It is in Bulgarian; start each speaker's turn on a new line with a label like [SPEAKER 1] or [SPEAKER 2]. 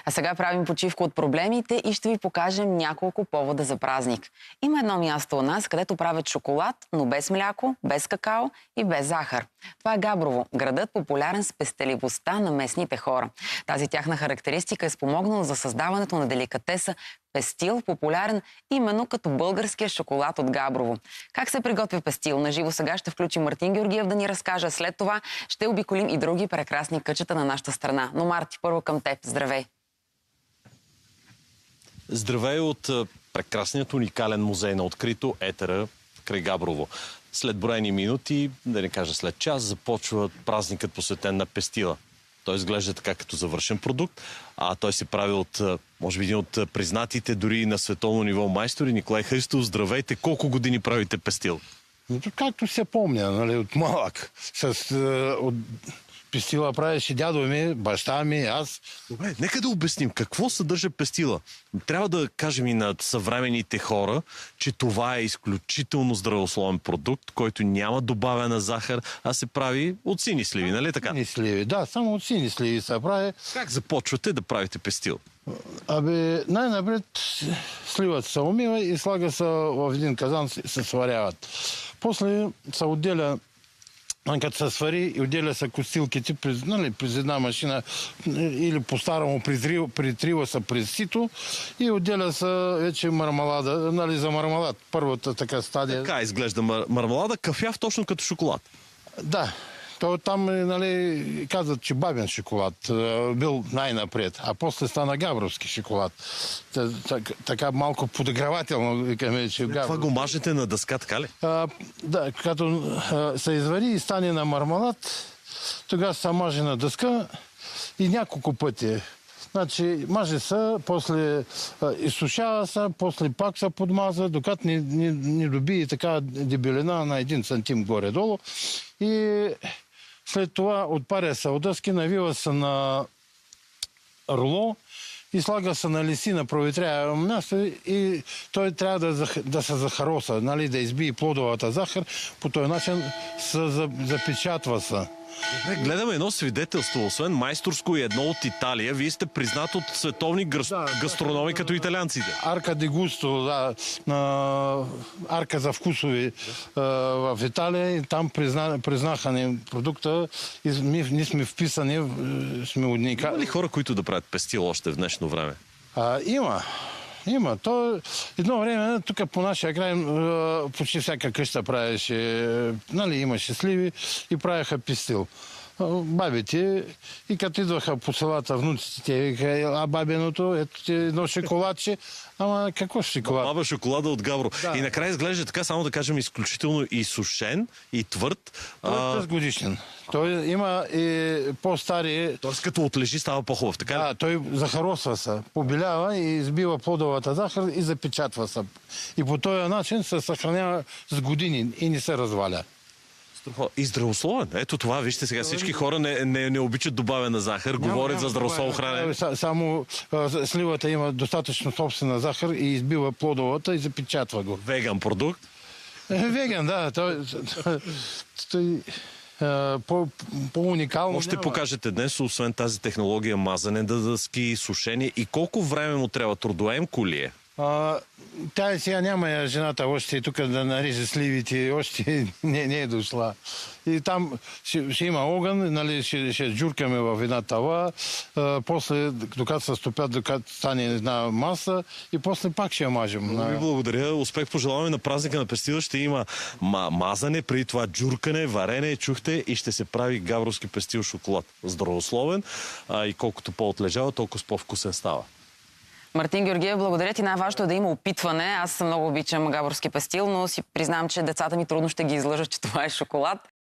[SPEAKER 1] А сега правим почивка от проблемите и ще ви покажем няколко повода за празник. Има едно място у нас, където правят шоколад, но без мляко, без какао и без захар. Това е Габрово, градът популярен с пестеливостта на местните хора. Тази тяхна характеристика е спомогнала за създаването на деликатеса пестил, популярен именно като българския шоколад от Габрово. Как се приготвя пестил? Наживо сега ще включим Мартин Георгиев да ни разкаже. След това ще обиколим и други прекрасни кътчета на нашата страна. Но, Марти, първо към теб. Здравей!
[SPEAKER 2] Здравей от прекрасният уникален музей на открито Етера край Габрово. След броени минути, да не кажа след час, започва празникът посветен на пестила. Той изглежда така като завършен продукт, а той се прави от, може би, един от признатите дори на световно ниво майстори. Николай Христов, здравейте! Колко години правите пестил?
[SPEAKER 3] Както се помня, нали, от малък. От пестила правеше дядо ми, баща ми, аз.
[SPEAKER 2] Добре, нека да обясним какво съдържа пестила. Трябва да кажем и на съвременните хора, че това е изключително здравословен продукт, който няма добавена захар, а се прави от сини сливи, нали така?
[SPEAKER 3] Сини сливи, да, само от сини сливи се прави.
[SPEAKER 2] Как започвате да правите пестил?
[SPEAKER 3] Най-напред сливата се умива и слага се в един казан, се сваряват. После се отделя, като се свари, и отделя се костилките през една машина или по-старому притрива се през сито и отделя се вече мармалада, нали, за мармалад. Първата така стадия.
[SPEAKER 2] Така изглежда мармалада, кафяв точно като шоколад.
[SPEAKER 3] Да. То там, нали, казват, че бабен шоколад бил най-напред, а после стана габровски шоколад. Така малко подигравателно, викаме, че
[SPEAKER 2] това го мажете на дъска, така ли?
[SPEAKER 3] Да, като се извари и стане на мармалад, тогава се маже на дъска и няколко пъти. Значи, маже се, после изсушава се, после пак се подмаза, докато не добие така дебелина на 1 сантим горе-долу. И след това отпаря се от дъски, навива се на руло и слага се на лиси на проветряемо място и той трябва да се захароса, нали, да избие плодовата захар. По този начин се запечатва се.
[SPEAKER 2] Гледаме едно свидетелство, освен майсторско и едно от Италия. Вие сте признат от световни гастрономи като италианците.
[SPEAKER 3] Арка де густо, да, арка за вкусови в Италия. И там признаха ни продукта и ние сме вписани, сме уникални.
[SPEAKER 2] Има ли хора, които да правят пестил още в днешно време?
[SPEAKER 3] Има. То едно време, тук по нашия край, почти всяка къща правеше, нали, имаше сливи и правеха пестил. Бабите, и като идваха по селата внуците, те викаха, бабеното, ето ти едно шоколадче. Ама какво шоколад?
[SPEAKER 2] Баба шоколада от Габро.
[SPEAKER 3] Да.
[SPEAKER 2] И накрая изглежда така, само да кажем, изключително и сушен, и твърд.
[SPEAKER 3] Той е 10 годишен. Той има и по-стари...
[SPEAKER 2] Тоест като отлежи става по-хубав, така ли?
[SPEAKER 3] Да, той захаросва се, побелява и избива плодовата захар и запечатва се. И по този начин се съхранява с години и не се разваля.
[SPEAKER 2] И здравословен. Ето това, вижте сега, всички хора не обичат добавена захар, говорят за здравословно хранене.
[SPEAKER 3] Само сливата има достатъчно собствена захар и избива плодовата и запечатва го.
[SPEAKER 2] Веган продукт?
[SPEAKER 3] Веган, да. Той по-уникално.
[SPEAKER 2] Ще покажете днес, освен тази технология, мазане, дъски, сушение и колко време му трябва? Трудоемко ли е?
[SPEAKER 3] Тя сега няма жената още тук да нареже сливите, още не е дошла. И там ще има огън, нали, ще джуркаме в една тава, после, докато се стопят, докато стане една маса и после пак ще я мажем.
[SPEAKER 2] Ви благодаря. Успех пожелаваме на празника на пестила. Ще има мазане, преди това джуркане, варене, чухте и ще се прави габровски пестил шоколад. Здравословен и колкото по-отлежава, толкова по-вкусен става.
[SPEAKER 1] Мартин Георгиев, благодаря ти. Най-важното е да има опитване. Аз много обичам габровски пестил, но си признавам, че децата ми трудно ще ги излъжат, че това е шоколад.